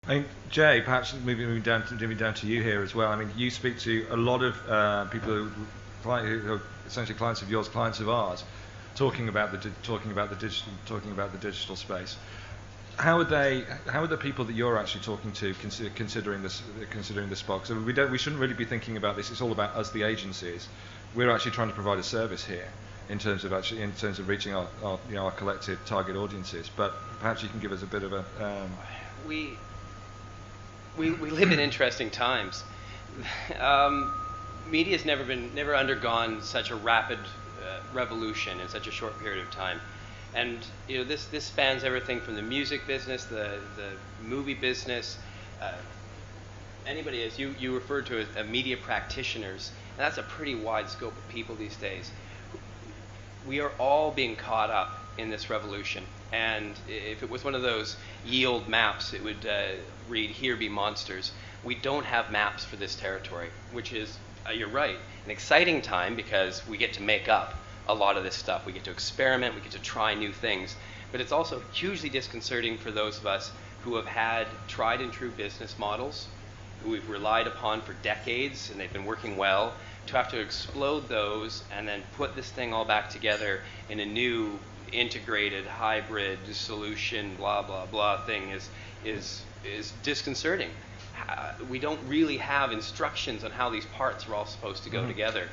I mean, Jay, perhaps moving down to you here as well. I mean, you speak to a lot of people who are essentially clients of yours, clients of ours, talking about the digital space. How are the people that you're actually talking to considering this box? So we shouldn't really be thinking about this. It's all about us, the agencies. We're actually trying to provide a service here in terms of reaching our collective target audiences. But perhaps you can give us a bit of a. We live in interesting times. Media's never undergone such a rapid revolution in such a short period of time. And this spans everything from the music business, the movie business, anybody, as you referred to as media practitioners, and that's a pretty wide scope of people these days. We are all being caught up in this revolution. And if it was one of those yield maps, it would read, "Here be monsters." We don't have maps for this territory, which is, you're right, an exciting time because we get to make up a lot of this stuff. We get to experiment, we get to try new things. But it's also hugely disconcerting for those of us who have had tried and true business models, who we've relied upon for decades and they've been working well, to have to explode those and then put this thing all back together in a new integrated hybrid solution, blah blah blah thing is disconcerting. We don't really have instructions on how these parts are all supposed to go together.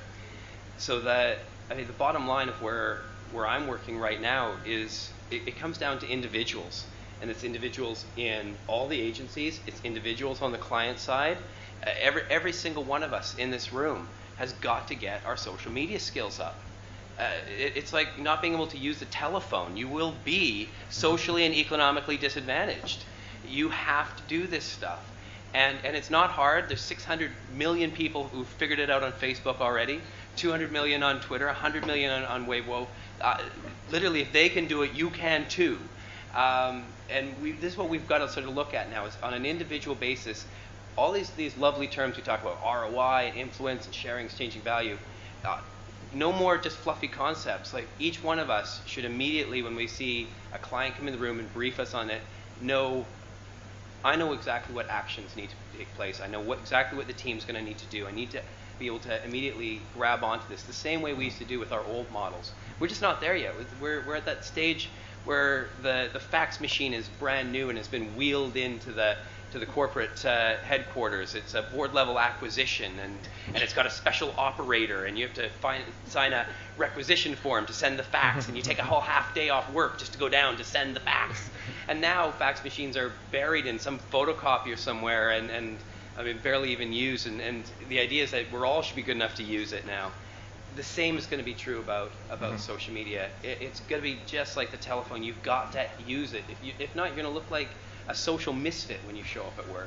So that, I mean, the bottom line of where I'm working right now is it comes down to individuals, and it's individuals in all the agencies. It's individuals on the client side. Every single one of us in this room has got to get our social media skills up. It's like not being able to use the telephone. You will be socially and economically disadvantaged. You have to do this stuff. And it's not hard. There's 600 million people who've figured it out on Facebook already, 200 million on Twitter, 100 million on Weibo. Literally, if they can do it, you can too. This is what we've got to sort of look at now, is on an individual basis, all these lovely terms we talk about, ROI and influence and sharing, exchanging value, no more just fluffy concepts. Like, each one of us should immediately, when we see a client come in the room and brief us on it, I know exactly what actions need to take place. I know exactly what the team's going to need to do. I need to be able to immediately grab onto this, the same way we used to do with our old models. We're just not there yet. We're at that stage where the fax machine is brand new and has been wheeled into the corporate headquarters. It's a board-level acquisition, and it's got a special operator, and you have to sign a requisition form to send the fax, and you take a whole half day off work just to go down to send the fax. And now fax machines are buried in some photocopier somewhere, and I mean, barely even used, and the idea is that we all should be good enough to use it now. The same is going to be true about social media. It's going to be just like the telephone. You've got to use it. If not, you're going to look like a social misfit when you show up at work.